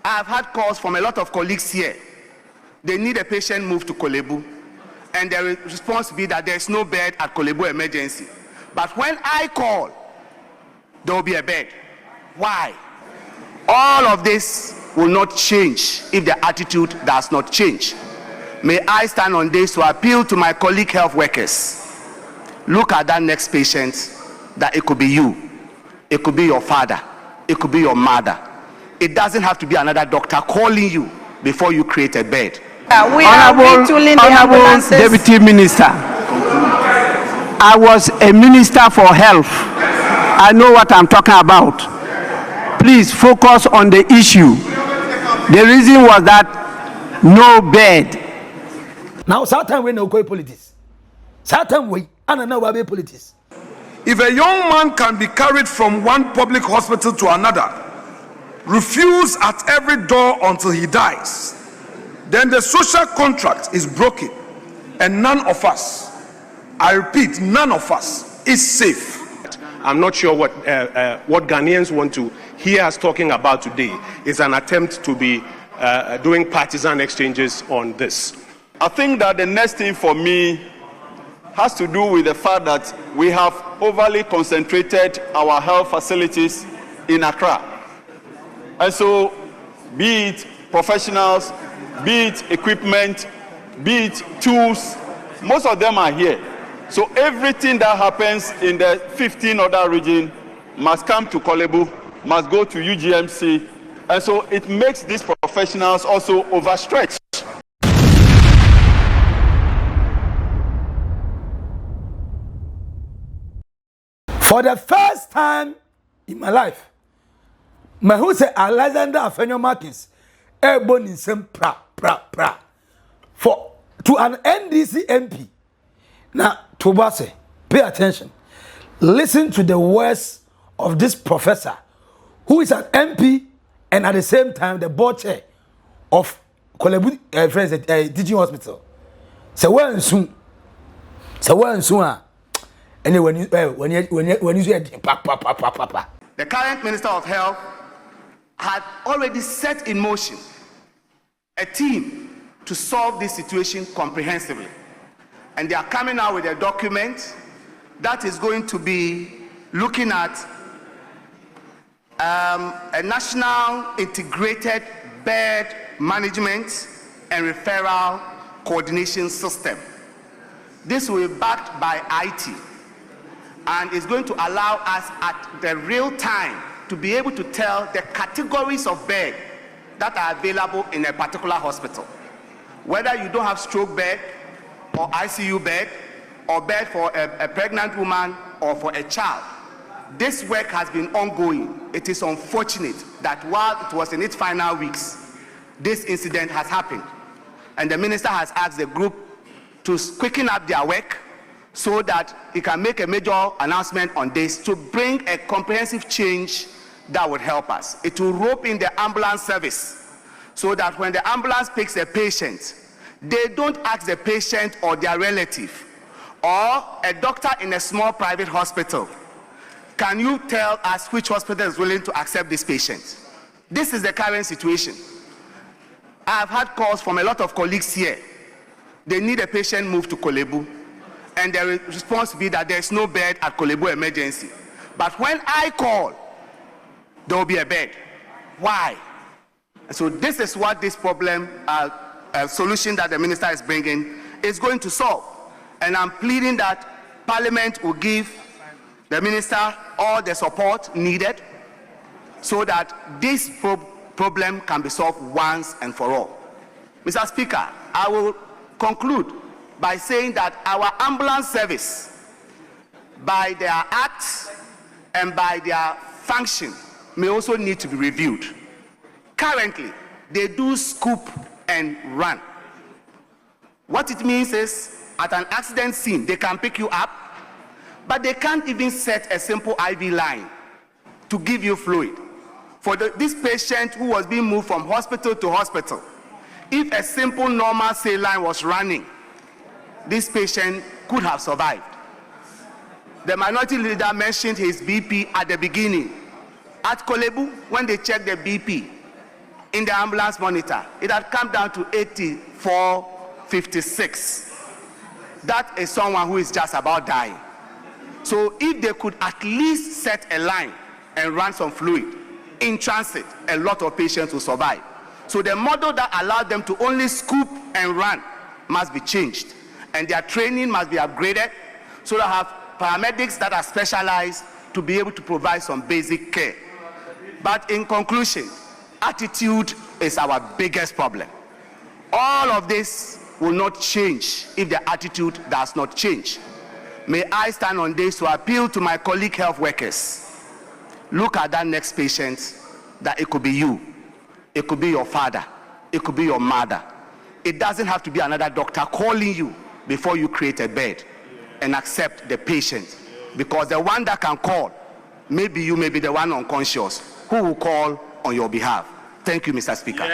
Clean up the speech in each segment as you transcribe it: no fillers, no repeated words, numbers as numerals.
I've had calls from a lot of colleagues here. They need a patient moved to Kolebu, and their response will be that there's no bed at Kolebu emergency. But when I call, there will be a bed. Why? All of this will not change if the attitude does not change. May I stand on this to appeal to my colleague health workers. Look at that next patient, that it could be you, it could be your father, it could be your mother. It doesn't have to be another doctor calling you before you create a bed. We are retooling the ambulances. Deputy Minister, I was a minister for health. I know what I'm talking about. Please focus on the issue. The reason was that no bed. Now, certain we no politics. Certain we and no politics. If a young man can be carried from one public hospital to another, refuse at every door until he dies, then the social contract is broken, and none of us, I repeat, none of us is safe. I'm not sure what Ghanaians want to hear us talking about today is an attempt to be doing partisan exchanges on this. I think that the next thing for me has to do with the fact that we have overly concentrated our health facilities in Accra. And so, be it professionals, be it equipment, be it tools, most of them are here. So everything that happens in the 15 other regions must come to Kolebu, must go to UGMC, and so it makes these professionals also overstretched. For the first time in my life, my who say Alexander Afenyo Markins, airborne in some pra for to an NDC MP. Now, Tobase, pay attention. Listen to the words of this professor, who is an MP and at the same time the board chair of Kolebu teaching hospital. So when soon, and when you say The current Minister of Health had already set in motion a team to solve this situation comprehensively. And they are coming out with a document that is going to be looking at a national integrated bed management and referral coordination system. This will be backed by IT and is going to allow us at the real time to be able to tell the categories of bed that are available in a particular hospital. Whether you don't have stroke bed or ICU bed or bed for a pregnant woman or for a child. This work has been ongoing. It is unfortunate that while it was in its final weeks, this incident has happened. And the minister has asked the group to quicken up their work so that it can make a major announcement on this to bring a comprehensive change that would help us. It will rope in the ambulance service so that when the ambulance picks a patient, they don't ask the patient or their relative or a doctor in a small private hospital, can you tell us which hospital is willing to accept this patient? This is the current situation. I have had calls from a lot of colleagues here. They need a patient moved to Kolebu, and their response will be that there's no bed at Kolebu emergency. But when I call, there will be a bed. Why? And so this is what this problem, solution that the minister is bringing is going to solve. And I'm pleading that Parliament will give the minister all the support needed so that this problem can be solved once and for all. Mr. Speaker, I will conclude by saying that our ambulance service, by their acts and by their function, may also need to be reviewed. Currently, they do scoop and run. What it means is, at an accident scene, they can pick you up, but they can't even set a simple IV line to give you fluid. For this patient who was being moved from hospital to hospital, if a simple normal saline was running, this patient could have survived. The minority leader mentioned his BP at the beginning. At Kolebu, when they checked the BP, in the ambulance monitor, it had come down to 84.56. That is someone who is just about dying. So if they could at least set a line and run some fluid in transit, a lot of patients will survive. So the model that allowed them to only scoop and run must be changed, and their training must be upgraded so that have paramedics that are specialized to be able to provide some basic care. But in conclusion, attitude is our biggest problem. All of this will not change if the attitude does not change. May I stand on this to appeal to my colleague health workers. Look at that next patient, that it could be you, it could be your father, it could be your mother. It doesn't have to be another doctor calling you before you create a bed and accept the patient, because the one that can call, maybe you may be the one unconscious, who will call on your behalf. Thank you, Mr. Speaker.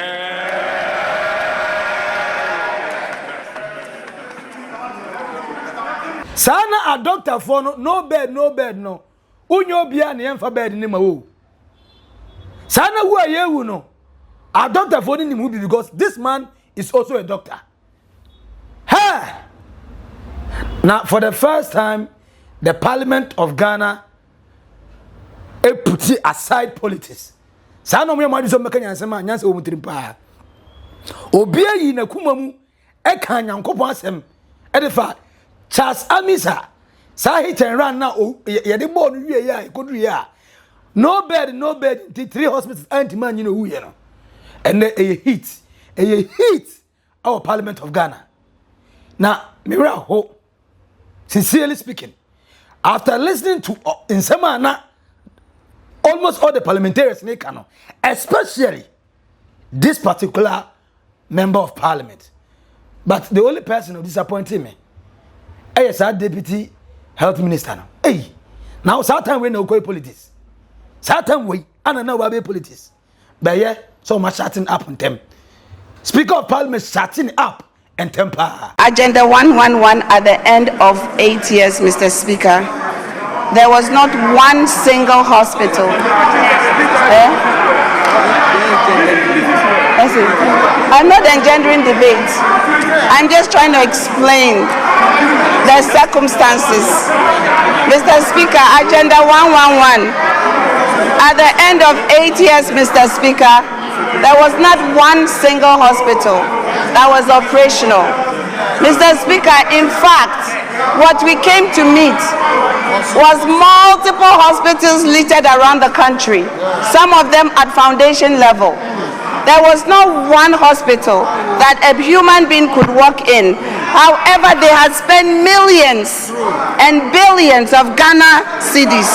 Sana a doctor for no bed no. Unyo bia na yemfa bed ni ma wo. Sana wu ayewu no. A doctor for ni mu bi, because this man is also a doctor. Hey! Now for the first time, the Parliament of Ghana put aside politics. Sana mo yamadi so meka nyansema nyanse o mutirim pa. Obi ayi na kuma mu e kan nyankopon asem. E de Charles Amissah, hit and run now. Yadi born we ya could ya. No bed, 3 hospitals anti-man, you know who you know. And a hit our Parliament of Ghana. Now, Mira hope, sincerely speaking, after listening to in Semana almost all the parliamentarians in Kano, especially this particular member of parliament, but the only person who disappointed me. Yes, our deputy health minister now. Hey, now certain we no go politics. Certain way, I don't know what be politics. But yeah, so much shutting up on them. Speaker of Parliament shutting up and temper. Agenda 111 at the end of 8 years, Mr. Speaker. There was not one single hospital. I'm not engendering debate. I'm just trying to explain the circumstances. Mr. Speaker, Agenda 111. At the end of 8 years, Mr. Speaker, there was not one single hospital that was operational. Mr. Speaker, in fact, what we came to meet was multiple hospitals littered around the country, some of them at foundation level. There was not one hospital that a human being could walk in. However, they had spent millions and billions of Ghana cedis,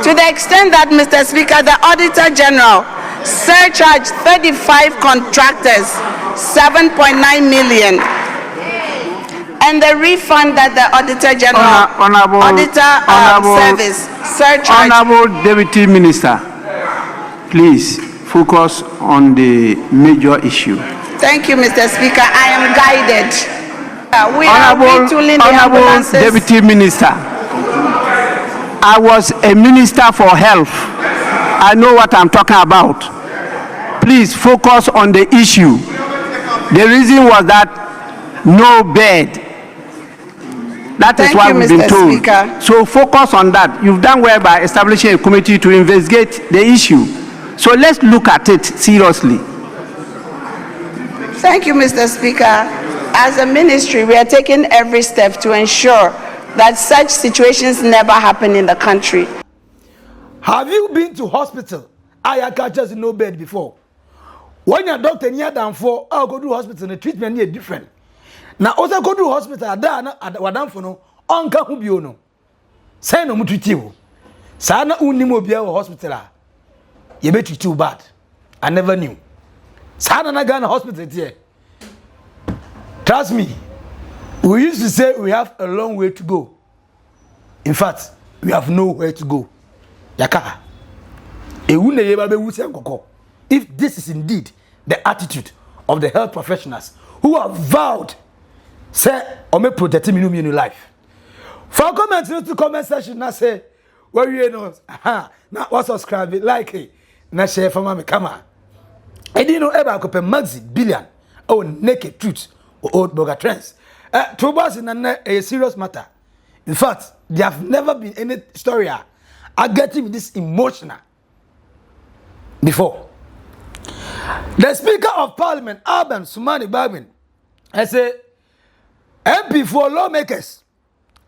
to the extent that, Mr. Speaker, the Auditor General surcharged 35 contractors 7.9 million. And the refund that the Auditor General Service surcharged. Honorable Deputy Minister, please focus on the major issue. Thank you, Mr. Speaker. I am guided. We are retooling the ambulances. Deputy Minister, I was a minister for health. I know what I'm talking about. Please focus on the issue. The reason was that no bed. That is what we've been told. Speaker. So focus on that. You've done well by establishing a committee to investigate the issue. So let's look at it seriously. Thank you, Mr. Speaker. As a ministry, we are taking every step to ensure that such situations never happen in the country. Have you been to hospital? I can't just no bed before. When your doctor near down for, I'll go to hospital, the treatment is different. Now, also go to hospital, Wadam for no, Uncle Hubiono. Say no mututiu. Sana unimobia hospital. You bet you too bad. I never knew. Sana Nagana hospital here. Trust me, we used to say we have a long way to go. In fact, we have nowhere to go. Yaka. If this is indeed the attitude of the health professionals who have vowed, say, or may protect me in life. For comments to comment section, now say, well, you know, now what's subscribe, like it, now share for me, come on. didn't know ever could Maxi, Billian, oh, naked truth, or Oldboga trends. Two bars in a serious matter. In fact, there have never been any story I getting this emotional before. The Speaker of Parliament, Alban Bagbin, I say, MP for lawmakers,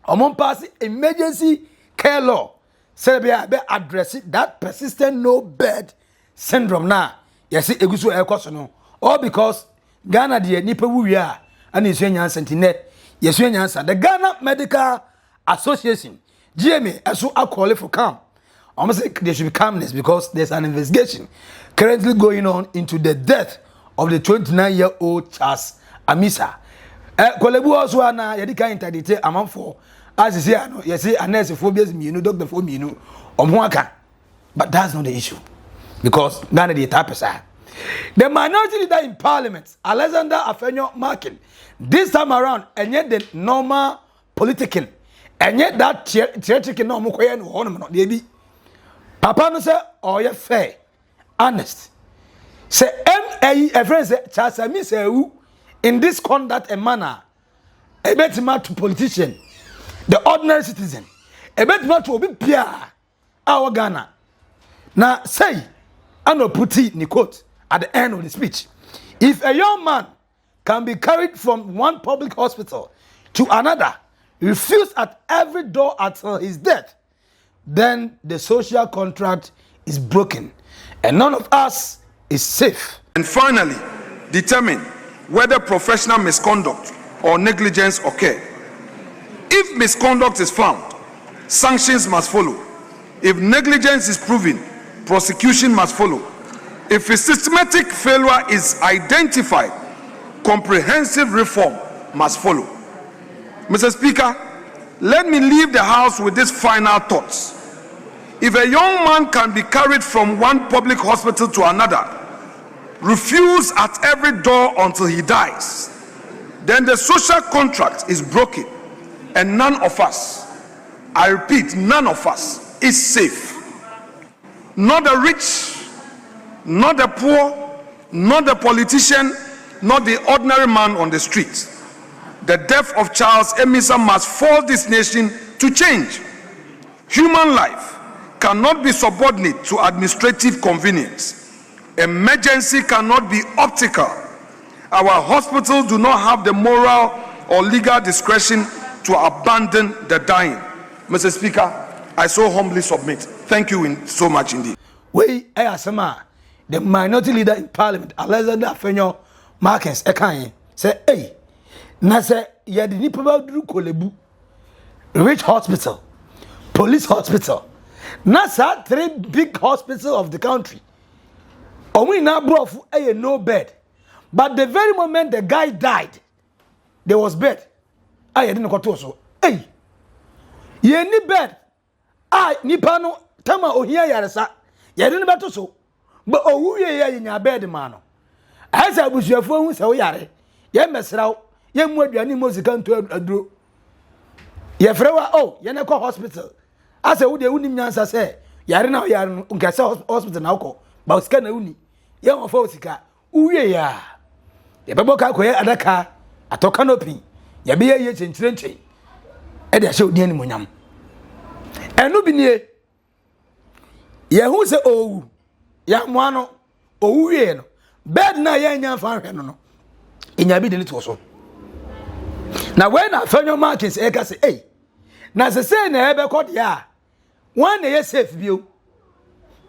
among passing emergency care law, Serbia be addressing that persistent no bed syndrome now. Yes, it goes to a all because Ghana the nipa we are and is sentinel. Yes, the Ghana Medical Association, GMA, as well call it for calm. Almost like there should be calmness because there's an investigation currently going on into the death of the 29-year-old Charles Amissah. Kolebu also na yedika interdite amanfo as you say no you say nurse phobias me doctor for me no omhoaka, but that's not the issue because Ghana the type side. The minority leader in parliament, Afenyo Markin, this time around and yet the normal political and yet that theatrical no mokoye no hono no dey bi papa no say oye fair honest say a friend say Charles Amissah in this conduct and manner, a better matter to politician, the ordinary citizen, a better matter to be Pia, our Ghana. Now say, I know put it in quote at the end of the speech. If a young man can be carried from one public hospital to another, refused at every door until his death, then the social contract is broken, and none of us is safe. And finally, determine whether professional misconduct or negligence occur. If misconduct is found, sanctions must follow. If negligence is proven, prosecution must follow. If a systematic failure is identified, comprehensive reform must follow. Mr. Speaker, let me leave the House with these final thoughts. If a young man can be carried from one public hospital to another, refuse at every door until he dies, then the social contract is broken and none of us, I repeat, none of us is safe. Not the rich, not the poor, not the politician, not the ordinary man on the street. The death of Charles Amissah must force this nation to change. Human life cannot be subordinate to administrative convenience. Emergency cannot be optical. Our hospitals do not have the moral or legal discretion to abandon the dying. Mr. Speaker, I so humbly submit. Thank you so much indeed. We Ayasama, the minority leader in parliament, Afenyo Markin, say, hey, Nasa Yadini Pabadu Kolebu, rich hospital, police hospital, Nasa 3 big hospitals of the country. We now brought a no bed. But the very moment the guy died, there was bed. I didn't go to so. Hey, ye ni bed. I ni pano tama ohia yaresa. Ye didn't better so. But oh ye in your bed, man. As I was your phone, so yare. Ye mesrao. Ye mwaduani mozikan to a drew. Ye frewa oh, ye na hospital. As I would the unimyansa say, Yarina Yarn Unkasa hospital now. But scan uni. Young of Osika, Uye ya. The Baboka Koya Adaka, a tokanopi, Yabia Yet in Trenche, and I showed the Munam. And no be near Yahoo, oh, Yamano, oh, Uyen, bad na yan fan, in Yabi little so. Now, when I found your markets, I say, hey, now the same ever caught ya. One a safe view,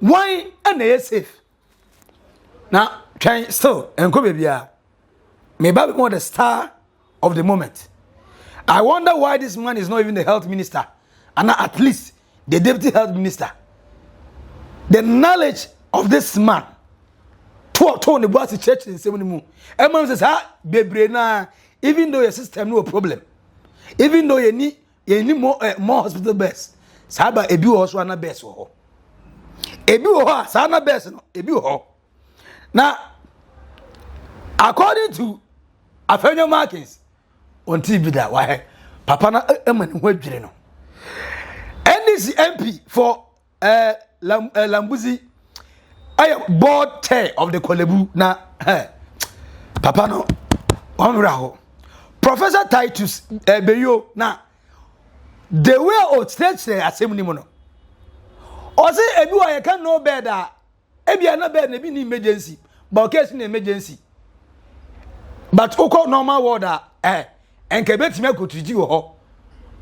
wine and a safe. Now, try still, and come here. Maybe I'm more the star of the moment. I wonder why this man is not even the health minister, and at least the deputy health minister. The knowledge of this man, Tony was church in 70 moon. Everyone says, baby, even though your system no problem, even though you need more hospital beds, Saba ebu also ana best ho. Ebu ho, sana best no, ebu ho. Now, according to Afenyo Markins on TV that why Papa na eman wedwire no. NDC MP for Lambuzi I board chair of the Kolebu na papa no onraho Professor Titus Beyo na the way o stage assembly mo no o say ebi wa ye can no bed ebi na bed na bi ni emergency but case na emergency but oko normal ward enke betime akotuji wo ho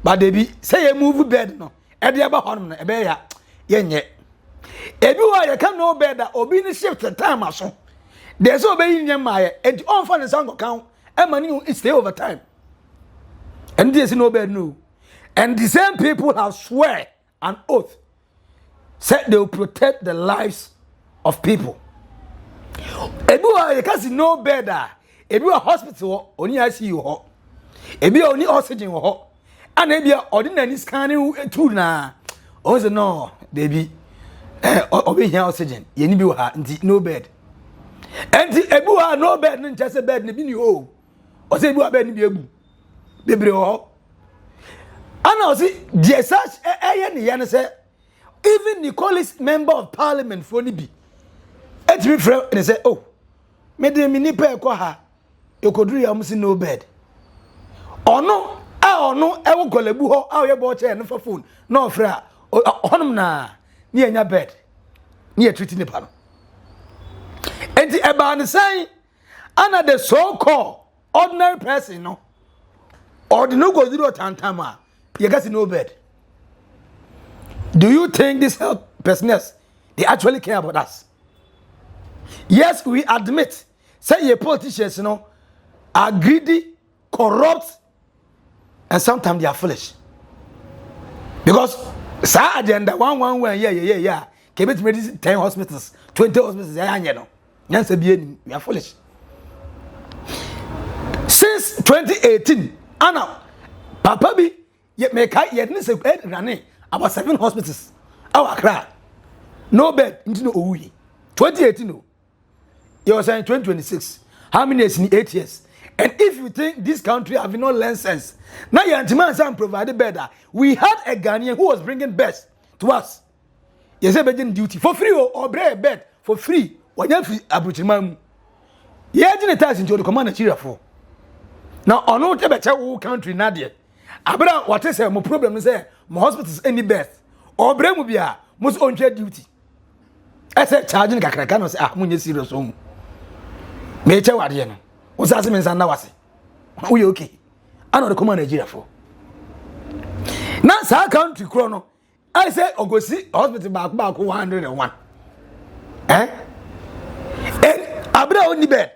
but they be say you move bed no e de eba honum no e be ya ye nye ebi wa ye can no bed obi ni shift time aso there's so be yin ma ye and on for the sango kan e mani you stay over time and this no bed no and the same people have swear an oath said they will protect the lives of people ebi wa ye can see no bed ebi wa hospital oni ICU ho ebi oni oxygen ho and ebi ordinary scanning tool na o say no baby obi here oxygen ye ni bi wa ha nti no bed enti ebi wa no bed no nche say bed ni bi ni o say ebi wa bed ni bi ebu bebre ho ana o say the search ni ya say even Nicholas member of parliament for ni bi etimi frɛ ne say oh me de mi ni pe ko ha ekoduru ya musi no bed ono e wo Kolebu ho a ye bo che ne fa phone na ofra honum na ni anya bed ni e treat ni pa no enti e ba ne say ana the so called ordinary person no ordinary go zero tantama you get no bed. Do you think these health personnel they actually care about us? Yes, we admit say your politicians are greedy, corrupt, and sometimes they are foolish. Because sa agenda one yeah. Kebet made 10 hospitals, 20 hospitals, we are foolish. Since 2018, Anna, Papa B, yet make about 7 hospitals. Our cry. No bed into no 2018, no. You were saying 2026. How many years in 8 years? And if you think this country have no license, now your anti-man provided better. We had a Ghanaian who was bringing beds to us. You say bedin duty for free or bring a bed for free. When you free abuchimam, you didn't tax into the command Nigeria for. Now on no better country nadia. Abra what is my problem is my hospitals any best or bring will be most on duty. I said charging kakrakano say munye serious home. Me che wade no. What's that mean na wase? We okay. I know the command Nigeria for. Now sa country chrono I say ogosi hospital back 101. And abra only bed.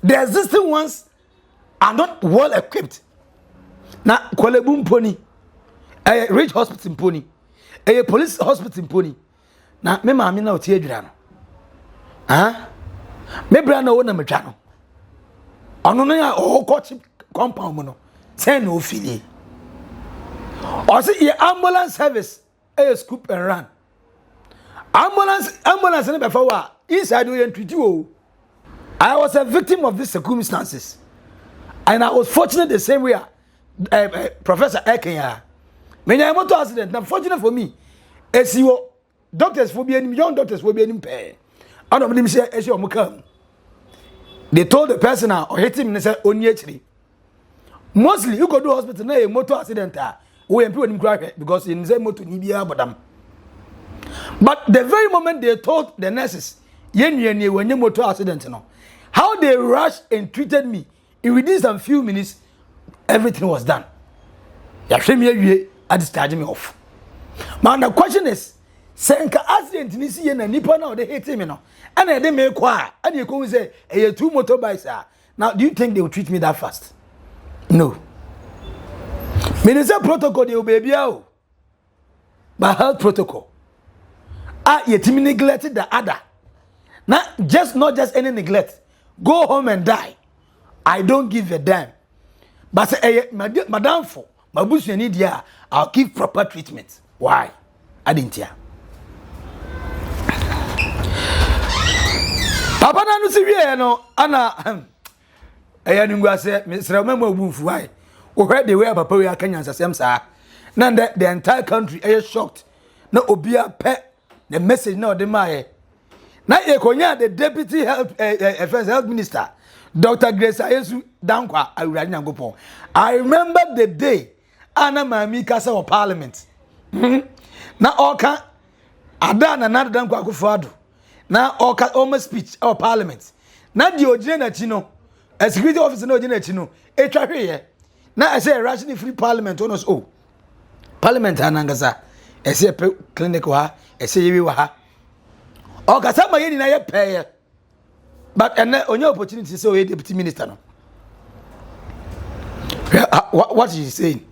The existing ones are not well equipped. Na Kolebu mponi, a rich hospital mponi, a police hospital mponi. Na me maami na otie adwira no. Me bra na wona metwa no. Ono no ya o coach compound mo no. Say no fili. O say your ambulance service a scoop and run. Ambulance ne be fa wa inside we treat you. I was a victim of these circumstances. And I was fortunate the same way Professor Ekenya. When I motor accident, unfortunate for me, as you doctors for being young doctors for being impaired. I don't believe say as you come. They told the person or hit him and said only actually. Mostly you go to hospital na a motor accident we employ him cry because in the motor ni bia bodam. But the very moment they told the nurses when you motor accident no, how they rushed and treated me in within some few minutes, everything was done. I discharged me off. Man, the question is, Senka accident ni see na nipa na they hate him no. And they make quiet. And you come say, "Hey, 2 motorbikes." Now, do you think they will treat me that fast? No. Minister protocol they obey biao. But health protocol. You neglected the other. Not just any neglect. Go home and die. I don't give a damn. But say, madam for my bush need ya, I'll give proper treatment. Why? I didn't hear. Papa na no siwie no ana nungwa say Mr. Memo Bufu why? We heard the way papa we akanya nsasem sa. Na the entire country is shocked. Na obia pe the message na ode mae. na ekonya the deputy health minister Dr. Grace Ayesu Dankwa awurade Nyankopon. I remember the day ana mami kasa of parliament na oka ada na nada Dankwa akufado na oka almost speech of parliament na di ogire na chi no a security officer na ogire na chi no etwa hweye na I say rationally free parliament onos oh parliament anangasa I say clinic wa I say yewi wa ha oka sama yeni na ye peye but and only opportunity so deputy minister no what is he saying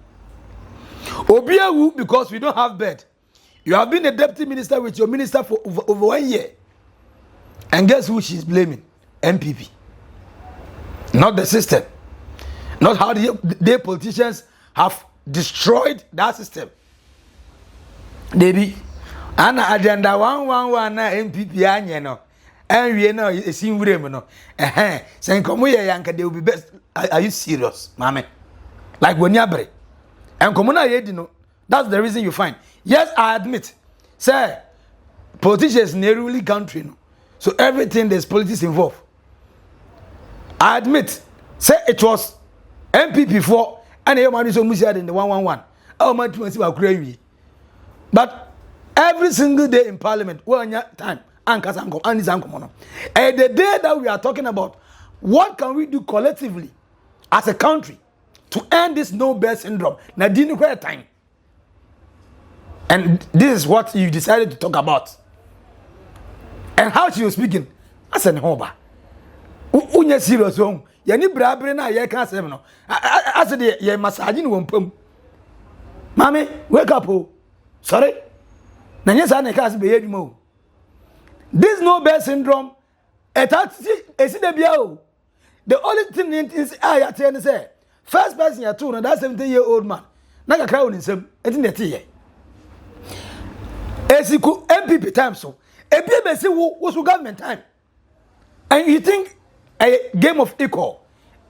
Obiawu because we don't have bed. You have been a deputy minister with your minister for over 1 year. And guess who she's blaming? MPP. Not the system. Not how the politicians have destroyed that system. They be agenda 111 na MPP anya no. And we know it's in room no. Saying come here yanka they will be best. Are you serious, mama? Like when you and Komuna Yedi no, that's the reason you find. Yes, I admit, sir, politicians in a ruling country, no. So everything there's politics involved. I admit, say it was MPP for and your man is almost in the 111. Oh man, to but every single day in Parliament, one time, and the day that we are talking about, what can we do collectively as a country to end this no bear syndrome? Now, didn't require time. And this is what you decided to talk about. And how she was speaking, as an hoba. Unya serious home. Yani brabre na ye can't say no. I said ye massaging one. Mommy, wake up, oh. Sorry. Nanya sana can't be mo. This no bear syndrome, the only thing is I say. First person you two, that 70-year-old man. Naga crowd in some, it's in the tea. Esiku MPP time so. MPP was government time. And you think a game of equal.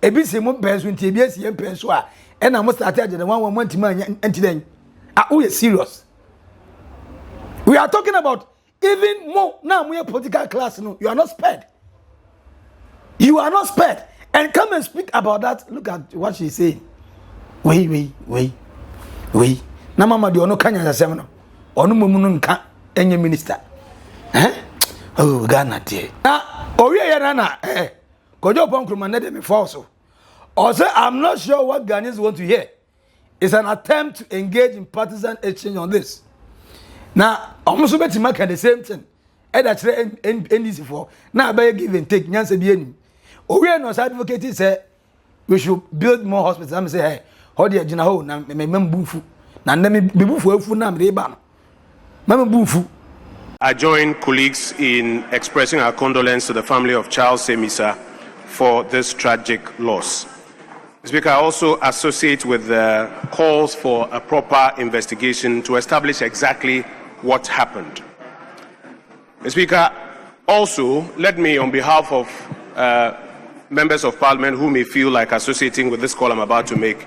A bit same pens when TBS and Pensua. And I must attach the 1 man and today. Are we serious? We are talking about even more now. We are political class. No, you are not spared. You are not spared. And come and speak about that. Look at what she's saying. Wait. Na mama di ono kanya zasema no. Ono mumu nka enye minister. Oh Ghana tie. Na owie ya na kojo ponkruma na dem false. Also I'm not sure what Ghanaians want to hear. It's an attempt to engage in partisan exchange on this. Now, almost bet make the same thing. Either NDC for now by give and take nyanse bi enim. Owe no advocate say we should build more hospitals. I'm say hey, how dey gina ho na me membufu. Na me bufu afu na me ba no. Membufu. I join colleagues in expressing our condolence to the family of Charles Amissah for this tragic loss. Speaker, I also associate with the calls for a proper investigation to establish exactly what happened. Speaker, also, let me, on behalf of members of Parliament who may feel like associating with this call I'm about to make,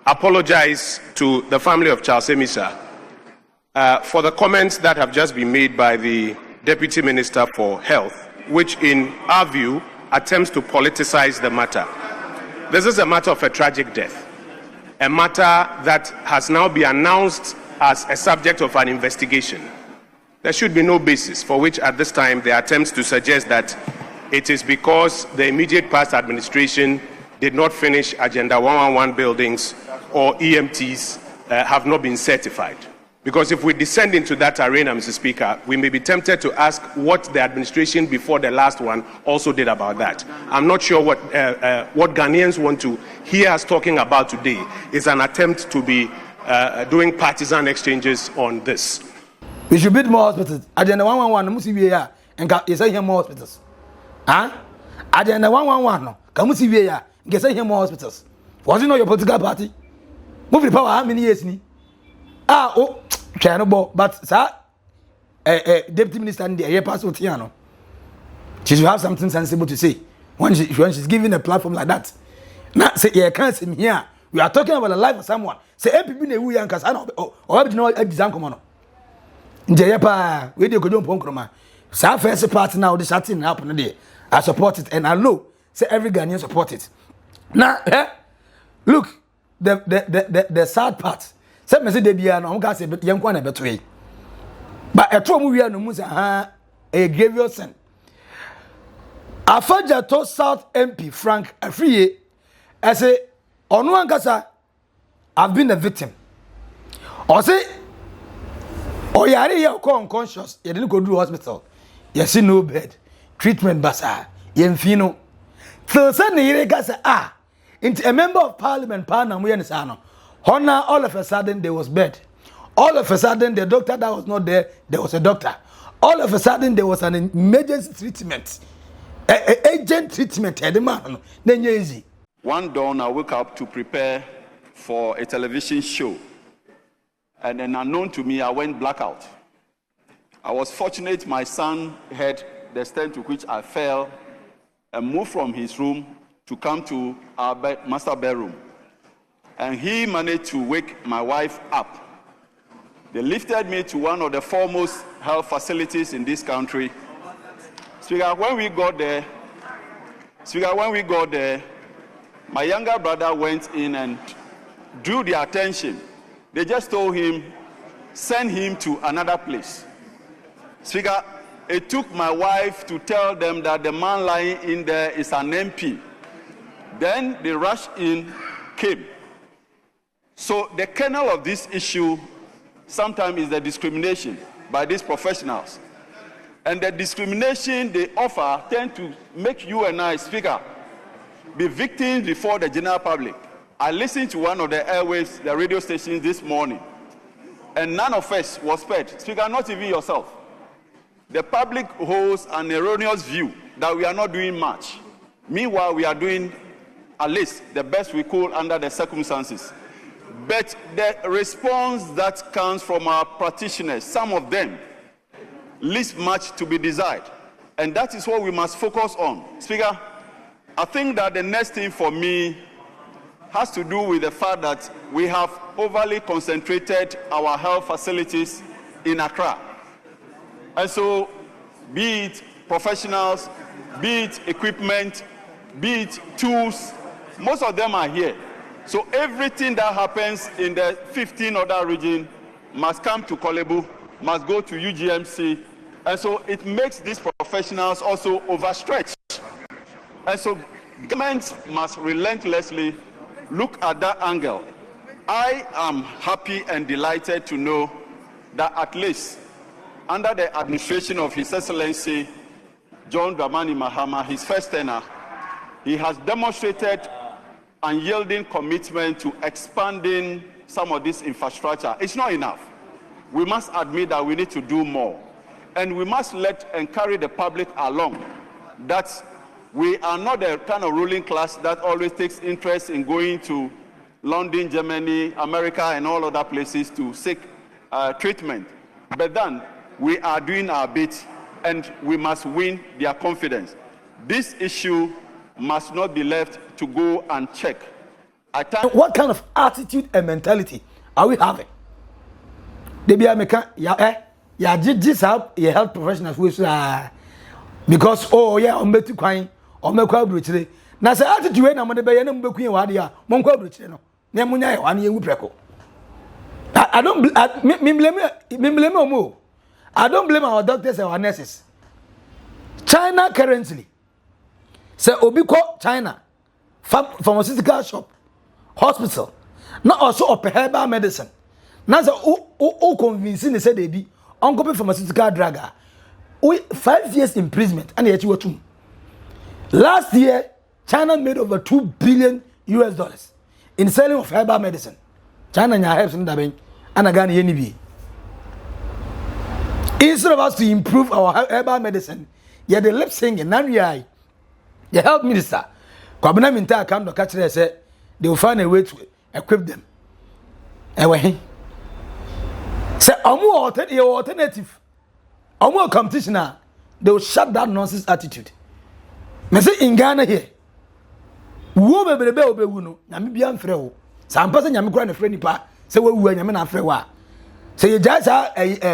apologize to the family of Charles Amissah for the comments that have just been made by the Deputy Minister for Health, which, in our view, attempts to politicize the matter. This is a matter of a tragic death, a matter that has now been announced as a subject of an investigation. There should be no basis for which, at this time, the attempts to suggest that it is because the immediate past administration did not finish Agenda 111 buildings or EMTs have not been certified. Because if we descend into that arena, Mr. Speaker, we may be tempted to ask what the administration before the last one also did about that. I'm not sure what Ghanaians want to hear us talking about today is an attempt to be doing partisan exchanges on this. We should build more hospitals. Agenda 111, must be here and you say here more hospitals. Agenda 111, no, come see here and say here more hospitals. Was it not your political party? Move the power how many years ni? But sir, deputy minister and the pass out here, no. She should have something sensible to say when she's given a platform like that. Now say you can't see me here. We are talking about the life of someone. Say people ne wu yankas or have no exam come on. Nje pa we dey go don ponkroma. So first part now, the chatting happen there. I support it, and I know say every Ghanaian support it. Now, look, the sad part. Say me say they be an onka say young one a better way. But a true movie no musa a grievous sin. Afenyo to South MP Frank Afriye, I say on one kasa, I've been a victim. Or say, or you are here unconscious, you didn't go to hospital. You see no bed, treatment basa, yemfino. So suddenly you say into a member of parliament, Honor, all of a sudden there was bed. All of a sudden the doctor that was not there, there was a doctor. All of a sudden there was an emergency treatment, agent treatment. One dawn I woke up to prepare for a television show, and then unknown to me I went blackout. I was fortunate my son had the extent to which I fell and moved from his room to come to our master bedroom. And he managed to wake my wife up. They lifted me to one of the foremost health facilities in this country. Speaker, when we got there, my younger brother went in and drew their attention. They just told him, send him to another place. Speaker, it took my wife to tell them that the man lying in there is an MP. Then the rush in came. So the kernel of this issue sometimes is the discrimination by these professionals. And the discrimination they offer tend to make you and I, Speaker, be victims before the general public. I listened to one of the airwaves, the radio stations this morning, and none of us was spared. Speaker, not even yourself. The public holds an erroneous view that we are not doing much. Meanwhile, we are doing at least the best we could under the circumstances. But the response that comes from our practitioners, some of them, leaves much to be desired. And that is what we must focus on. Speaker, I think that the next thing for me has to do with the fact that we have overly concentrated our health facilities in Accra. And so, be it professionals, be it equipment, be it tools, most of them are here. So everything that happens in the 15 other regions must come to Kolebu, must go to UGMC, and so it makes these professionals also overstretched. And so governments must relentlessly look at that angle. I am happy and delighted to know that at least under the administration of His Excellency John Dramani Mahama, his first tenure, he has demonstrated unyielding commitment to expanding some of this infrastructure. It's not enough. We must admit that we need to do more. And we must encourage the public along that we are not the kind of ruling class that always takes interest in going to London, Germany, America, and all other places to seek treatment. But then we are doing our bit, and we must win their confidence. This issue must not be left to go unchecked. What kind of attitude and mentality are we having? They be just help your health professionals because I'm better crying or make crowd today. Now say attitude when I'm on the bay and I'm queen wadia, Monco Brichino, Nemunya, 1 year with Preco. I don't blame I don't blame our doctors and our nurses. China currently say Obiko China pharmaceutical shop, hospital, not also of herbal medicine. Now so convincing they say they be uncommon pharmaceutical drug. 5 years imprisonment and yet you were two. Last year, China made over $2 billion in selling of herbal medicine. China helps in the bank and again NDC. Instead of us to improve our herbal medicine, yet the lip singing, the health minister, Kwabena Minta come to catch say they will find a way to equip them. Say alternative. Omo competition now, they will shut that nonsense attitude. Me say in Ghana here, wo bebrebe obewu no, nyame bia mfrɛ wo. Sa ampa se nyame kura ne frɛ nipa, se wo wu nyame na frɛ wa. Say you just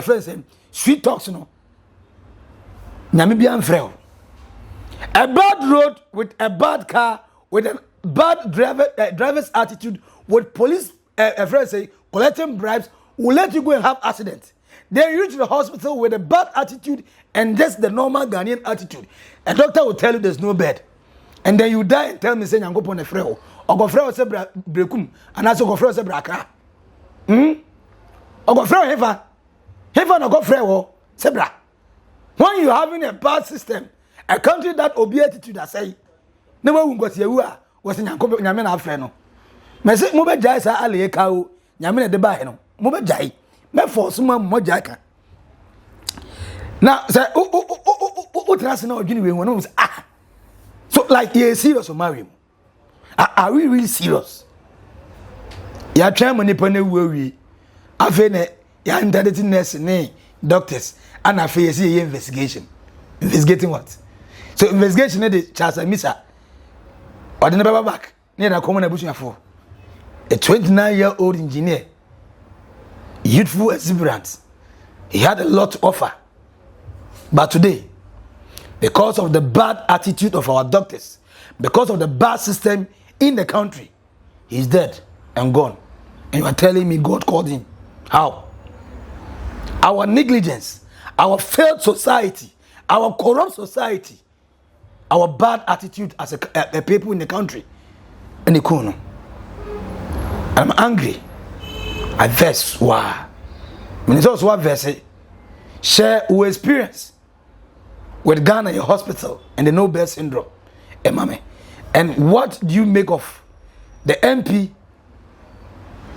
friends sweet talks no. Namibian freo. A bad road with a bad car with a bad driver's attitude with police friends say collecting bribes will let you go and have accident. Then you reach the hospital with a bad attitude and just the normal Ghanaian attitude. A doctor will tell you there's no bed. And then you die and tell me say I'm going to freo. Or go freo se brekum and also go freo se brakra. Or go freo hefa. Hefa no go freo se bra. When you having a bad system, a country that obey attitude that say never won go you are was nyanko nyame na afre no. Me say mo be jai sa ale ka o nyame na de ba he no. Mo be jai. Me force mo jai ka. Now say o trust na odwini we won say ah. So like you serious o marry. Are we really serious? Ya try money pone we afa na ya ndadeti nurse ne doctors and afa you see investigation. Investigating what? So investigation na the Charles Amissah or the never back near the common abusion for a 29-year-old engineer, youthful exuberant. He had a lot to offer, but today, because of the bad attitude of our doctors, because of the bad system in the country, he's dead and gone. And you are telling me God called him? How? Our negligence, our failed society, our corrupt society, our bad attitude as a people in the country, and the corner. I'm angry. I verse why. When it's also what verse share who experience with Ghana your hospital and the no bed syndrome, mame. And what do you make of the MP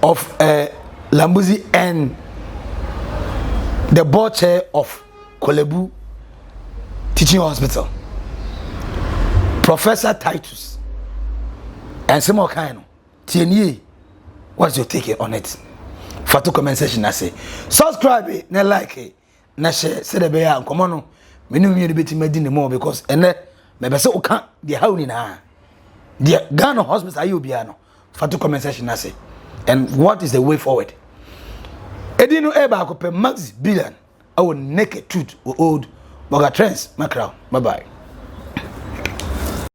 of Lambuzi and the board chair of Kolebu Teaching Hospital, Professor Titus, and some more kind of TNE? What's your take on it? Fatu comment section I say subscribe, na like, na share, say the bear and come on. We know you be medin more because and maybe so can the how ni na the Ghana hospital are you biano. Fatu comment section I say, and what is the way forward? Edino eba ko pe Maxi Billian. Our naked truth or Oldboga trends. Macro. Bye bye.